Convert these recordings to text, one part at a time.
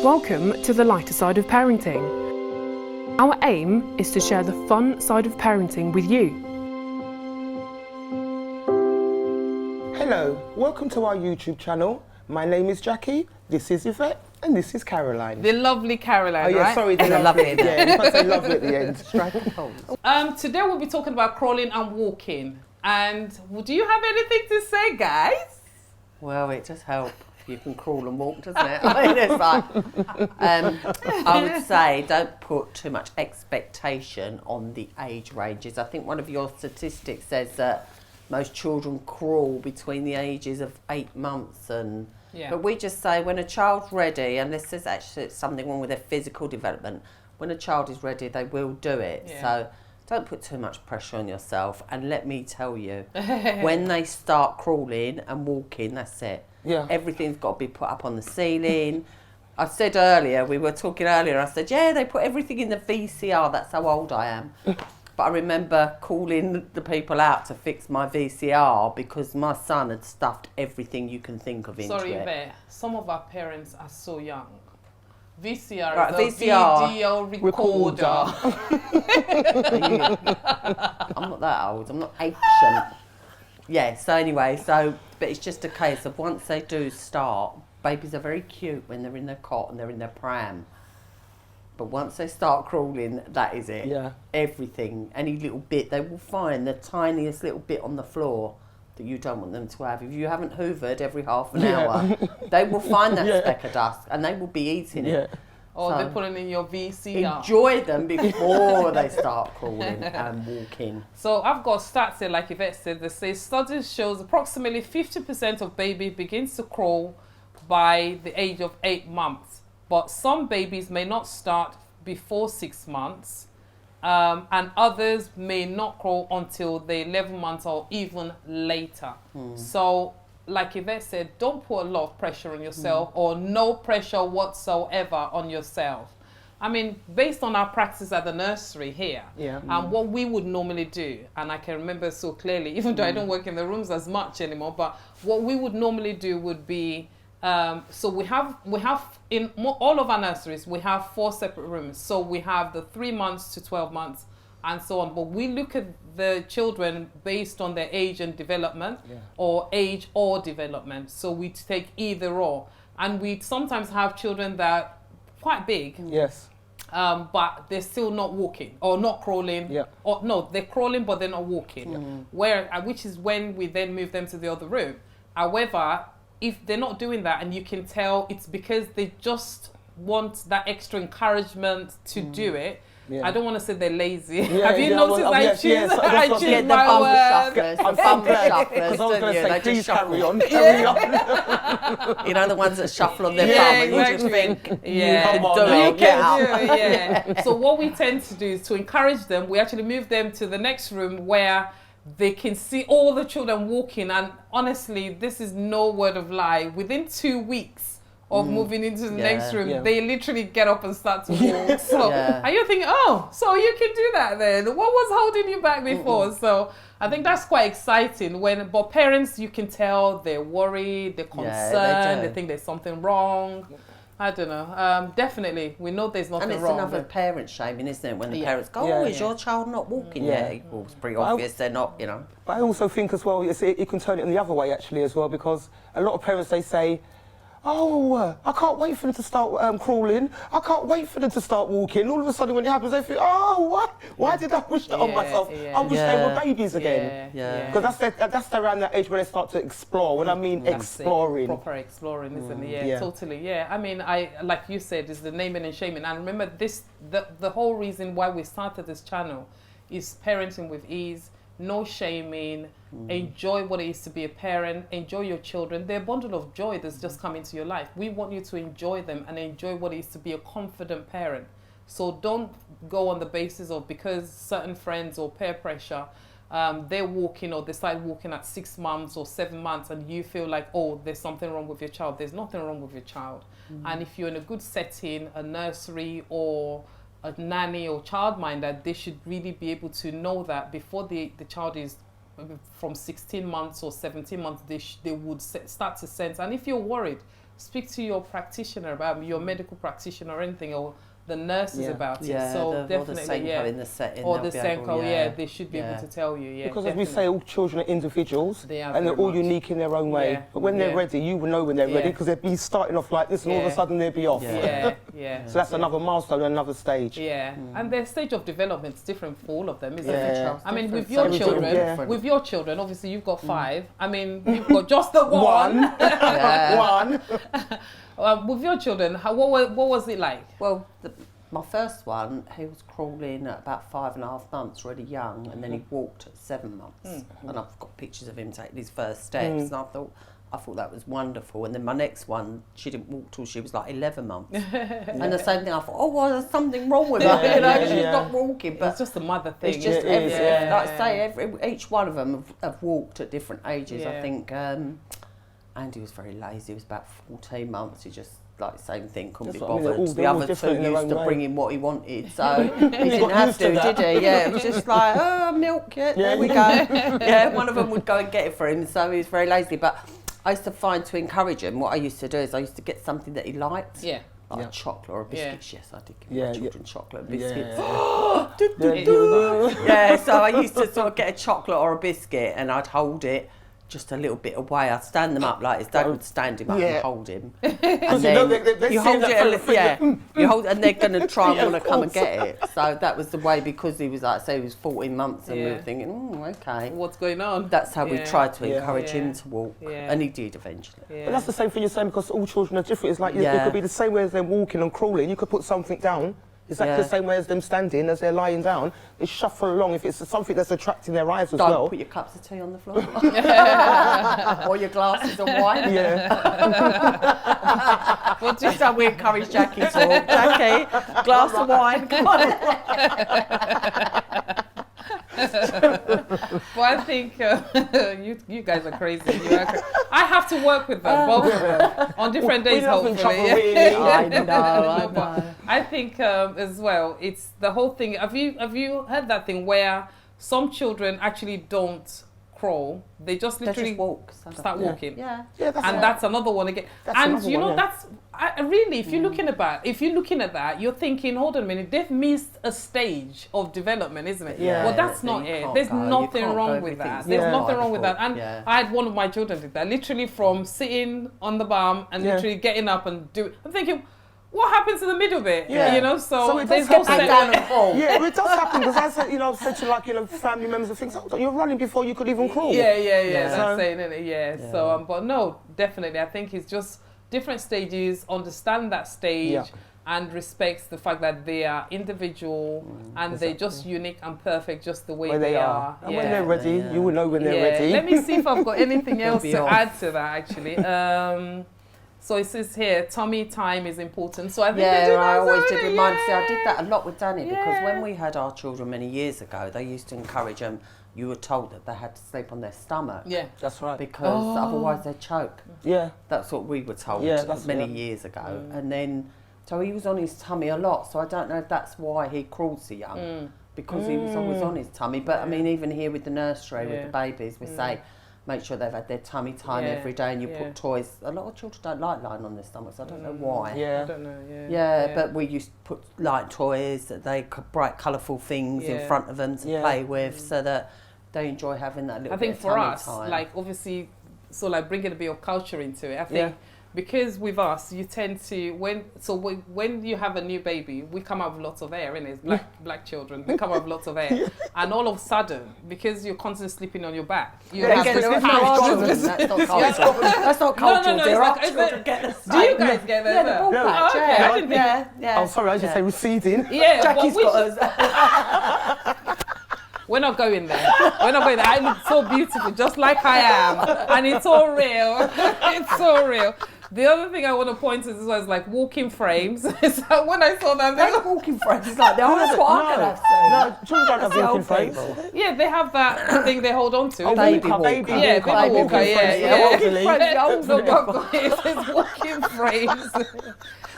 Welcome to the lighter side of parenting. Our aim is to share the fun side of parenting with you. Hello, welcome to our YouTube channel. My name is Jackie, this is Yvette, and this is Caroline. The lovely Caroline, Oh yeah, right? sorry, the lovely. Yeah, you can't say lovely at the end. Strike a pose. Today we'll be talking about crawling and walking. And do you have anything to say, guys? Well, it does help. You can crawl and walk, doesn't it? I mean, it's like, I would say don't put too much expectation on the age ranges. I think one of your statistics says that most children crawl between the ages of 8 months and... Yeah. But we just say when a child's ready, and this is actually something wrong with their physical development, when a child is ready, they will do it. Yeah. So don't put too much pressure on yourself. And let me tell you, when they start crawling and walking, that's it. Yeah. Everything's got to be put up on the ceiling. I said earlier, we were talking earlier, I said, yeah, they put everything in the VCR. That's how old I am. But I remember calling the people out to fix my VCR because my son had stuffed everything you can think of into Sorry, it. Yvette, some of our parents are so young. VCR Right, is a VCR video recorder. I'm not that old. I'm not ancient. Yeah, so anyway, but it's just a case of once they do start, babies are very cute when they're in their cot and they're in their pram. But once they start crawling, that is it. Yeah. Everything, any little bit, they will find the tiniest little bit on the floor that you don't want them to have. If you haven't hoovered every half an hour, they will find that speck of dust and they will be eating it. Or So they're putting in your VCR. enjoy them before they start crawling and walking. So I've got stats here, like Yvette said, that say studies shows approximately 50% of baby begins to crawl by the age of 8 months. But some babies may not start before 6 months, and others may not crawl until the 11 months or even later. So, like Yvette said, don't put a lot of pressure on yourself or no pressure whatsoever on yourself. I mean, based on our practice at the nursery here, and what we would normally do, and I can remember so clearly, even though I don't work in the rooms as much anymore, but what we would normally do would be, so we have in all of our nurseries, we have 4 separate rooms. So we have the 3 months to 12 months and so on. But we look at the children based on their age and development or age or development. So we take either or. And we sometimes have children that are quite big. Yes. But they're still not walking or not crawling. Yeah. Or no, they're crawling, but they're not walking. Which is when we then move them to the other room. However, if they're not doing that and you can tell it's because they just want that extra encouragement to do it. Yeah. I don't want to say they're lazy. Have you noticed I choose my words? I'm bumper shufflers, Because I was going to say, please carry on. You know, the ones that shuffle on their bum and you just think, you can do it. So what we tend to do is to encourage them. We actually move them to the next room where they can see all the children walking, and honestly, this is no word of lie. Within 2 weeks of moving into the next room, they literally get up and start to walk. So, and you're thinking, oh, so you can do that then? What was holding you back before? So I think that's quite exciting. But parents, you can tell they're worried, they're concerned, they think there's something wrong. I don't know. Definitely, we know there's nothing wrong. And it's another parent shaming, isn't it? When the parents go, is your child not walking? Well, it's pretty obvious they're not, you know. But I also think as well, you can turn it in the other way actually as well, because a lot of parents, they say, oh, I can't wait for them to start crawling. I can't wait for them to start walking. All of a sudden when it happens, they think, oh, why did I wish that on myself? I wish they were babies again. Because that's around that age when they start to explore. When I mean exploring. Proper exploring, isn't it? Yeah, totally. Yeah, I mean, like you said, is the naming and shaming. And remember the whole reason why we started this channel is parenting with ease. No shaming, enjoy what it is to be a parent, enjoy your children. They're a bundle of joy that's just come into your life. We want you to enjoy them and enjoy what it is to be a confident parent. So don't go on the basis of because certain friends or peer pressure, they're walking or they start walking at 6 months or 7 months and you feel like, oh, there's something wrong with your child. There's nothing wrong with your child. And if you're in a good setting, a nursery or a nanny or childminder, they should really be able to know that before the child is from 16 months or 17 months, they would start to sense. And if you're worried, speak to your practitioner about your medical practitioner or anything, or the nurses Yeah. about it. Yeah, So or the definitely, Senko in the setting. or they'll the be able- Senko, they should be able to tell you. Yeah, Because as we definitely. say, all children are individuals, They are and they're very all much. unique in their own way. Yeah. But when they're Yeah. ready, you will know when they're ready, Yeah. because they'll be starting off like this, and all of a Yeah. sudden they'll be off. Yeah. So that's another milestone, another stage. Yeah, and their stage of development is different for all of them, isn't Yeah. it? Child's I mean, with different, your so children, different. with your children, obviously you've got 5. I mean, you've got just the one. One. With your children, what was it like? Well, my first one, he was crawling at about 5.5 months, really young, and then he walked at 7 months. And I've got pictures of him taking his first steps, and I thought that was wonderful. And then my next one, she didn't walk till she was like 11 months. And the same thing, I thought, oh, well, there's something wrong with her, she's not walking. But It's just a mother thing. it's just It is, everything. Like I say, each one of them have walked at different ages. Yeah. I think Andy was very lazy. He was about 14 months. He just, like, same thing, couldn't That's be what I mean, they're bothered. all- The they're all other two different in their used own to way. bring him what he wanted, so he didn't got have used to, to that. did he? Yeah, it was just like, oh, milk, there we go. Yeah, one of them would go and get it for him, so he was very lazy. But I used to find, to encourage him, what I used to do is I used to get something that he liked. Yeah. Like Yeah. a chocolate or a biscuit. Yes, I did give Yeah, my yeah. children chocolate and Yeah. biscuits. Yeah, so I used to sort of get a chocolate or a biscuit and I'd hold it just a little bit away. I'd stand them up like his dad would stand him up and hold him. And you know they you see hold that it, from the you hold, and they're going to try and Yeah, want of to come and course. get it. So that was the way, because he was, like I say, he was 14 months and we Yeah. were thinking, okay. What's going on? That's how we Yeah. tried to Yeah. encourage him Yeah. to walk. Yeah. And he did eventually. Yeah. But that's the same thing you're saying, because all children are different. It's like it Yeah. could be the same way as them walking and crawling. You could put something down. Exactly Yeah. the same way as them standing, as they're lying down. They shuffle along if it's something that's attracting their eyes as Don't well. put your cups of tea on the floor. Or your glasses of wine. Yeah. Well, just how we encourage Jackie to walk. Jackie, glass of wine, come on. But I think you guys are crazy. I have to work with them, both of them, on different days, We love hopefully. each other, really. I know. I think as well, it's the whole thing. Have you heard that thing where some children actually don't crawl? They just They literally just walk. start walking. Yeah. Yeah, that's And it. that's another one again. That's and another you know, one, yeah. that's really, if you're looking at that, you're thinking, hold on a minute, they've missed a stage of development, isn't it? Yeah. Well, that's You not it. can't There's go. You nothing can't wrong go, with that. everything's There's Yeah. nothing wrong with that. And Yeah. I had one of my children did that, literally from sitting on the bum and Yeah. literally getting up and do. I'm thinking, what happens in the middle bit? Yeah. You know, so So it there's does no happen. Down set. and fall. Yeah, it does happen, because I said, I've said to, like, family members and things, oh, you're running before you could even crawl. Yeah, Yeah. that's So- saying it. Yeah. So, but no, definitely, I think it's just different stages. Understand that stage. Yeah. And respects the fact that they are individual and they're just unique and perfect, just the way Where they are. And when they're ready, Yeah. you will know when they're ready. Let me see if I've got anything else be to off. add to that. Actually, so it says here, tummy time is important. So I think they do Yeah, that I as always well, did don't remind. they? See, I did that a lot with Danny, because Yeah. when we had our children many years ago, they used to encourage them. You were told that they had to sleep on their stomach Yeah. That's right. because otherwise they'd choke. Yeah. That's what we were told Yeah, that's- many yeah. years ago. And then, so he was on his tummy a lot. So I don't know if that's why he crawled so young, because he was always on his tummy. But I mean, even here with the nursery, with the babies, we say, make sure they've had their tummy time Yeah, every day, and you yeah. put toys. A lot of children don't like lying on their stomachs. I don't know why. I Yeah. don't know. Yeah. Yeah, but we used to put light toys, that they bright, colourful things in Yeah. front of them to Yeah. play with, so that they enjoy having that little I think bit for of tummy us, time. like obviously, so like bringing a bit of culture into it. I think Yeah. because with us, you tend to when you have a new baby, we come out with lots of air, innit? Black children, we come out with lots of air, and all of a sudden, because you're constantly sleeping on your back, you Yeah, have it's this just- pouch. That's not cultural. That's not cultural, no, dear. it's Our like- is children it- get the Do you same. guys get that? Yeah, the ball No. patch, Okay, yeah. I didn't think- yeah. Oh, sorry, I should say receding. Yeah, Jackie's but got us. we're not going there. We're not going there. I look so beautiful, just like I am, and it's all real. It's so real. The other thing I want to point to as well is like walking frames. So when I saw that, They're walking friends. It's like, that's what I'm going to have soon. No, children don't have That's walking old frames. people. yeah, they have that thing they hold on to. Oh, Baby walker, walker. baby Yeah, walker. baby walker, yeah. Walking Walking friends. friends, No, old but it says walking frames.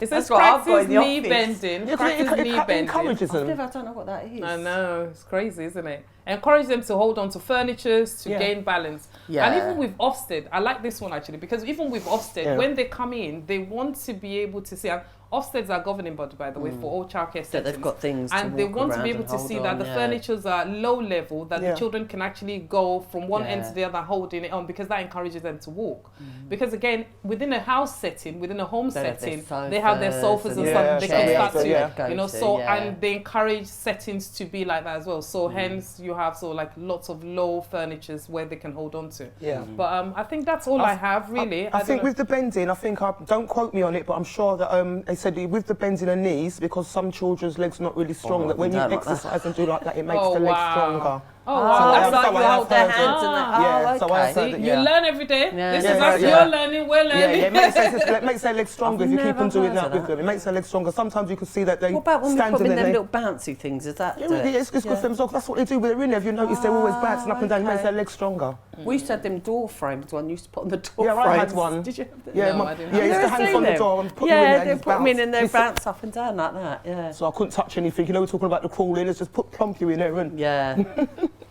It says That's what I've got practice in the knee office. bending. Yeah, 'cause Practice knee it bending. encourages I them. don't know what that is. I know, it's crazy, isn't it? encourage them to hold on to furnitures to gain balance. Yeah. And even with Ofsted, I like this one actually, because even with Ofsted, when they come in, they want to be able to see, and Ofsteds are governing body, by the way, for all childcare settings. So they've got things and to they walk want to around be able and to hold see on, that the furnitures are low level, that the children can actually go from one end to the other holding it on, because that encourages them to walk. Because again, within a house setting, within a home setting, they have their sofas and stuff. They can start to, you know, and they encourage settings to be like that as well. So hence you have like lots of low furnitures where they can hold on to. But I think that's all I have really. I think with the bending, don't quote me on it, but I'm sure that they said with the bending the knees, because some children's legs are not really strong, that when you exercise and do like that, it makes the legs stronger. Oh wow! That's like you hold their hands and so I said you learn every day. This is us. You're learning. We're learning. It makes their legs stronger if you keep on doing that with them. It makes their legs stronger. Sometimes you can see that they. What about when we stand put in in them their little bouncy things? Is that? It's good for them. So that's what they do with their in. If you notice, they're always bouncing up and down. It makes their legs stronger. We used to have them door frames. One used to put on the door frames. frames. I had one. Did you have them? No, I didn't. Yeah, used to hang from the door and put them in there. They put them in and they bounce up and down like that. Yeah. So I couldn't touch anything. You know, we're talking about the crawling. It's just plump you in there and.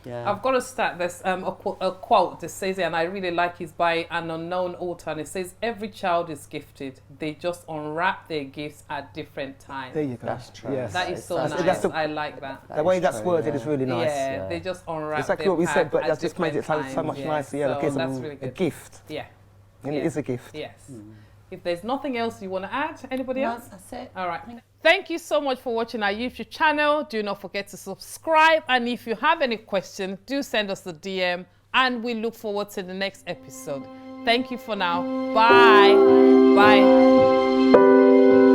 Yeah. I've got to start. There's a quote that says, and I really like, it's by an unknown author, and it says, "Every child is gifted. They just unwrap their gifts at different times." There you go. That's true. Yes. That is so nice. I like that. The way that's worded is really nice. Yeah, they just unwrap. Exactly their what we said, but pack that's at just made it different so much times. nicer. Yeah, So like that's it's really a good. gift. Yeah. And it is a gift. Yes. If there's nothing else you want to add, anybody else? That's it. All right. Thank you so much for watching our YouTube channel. Do not forget to subscribe. And if you have any questions, do send us a DM. And we look forward to the next episode. Thank you for now. Bye. Bye.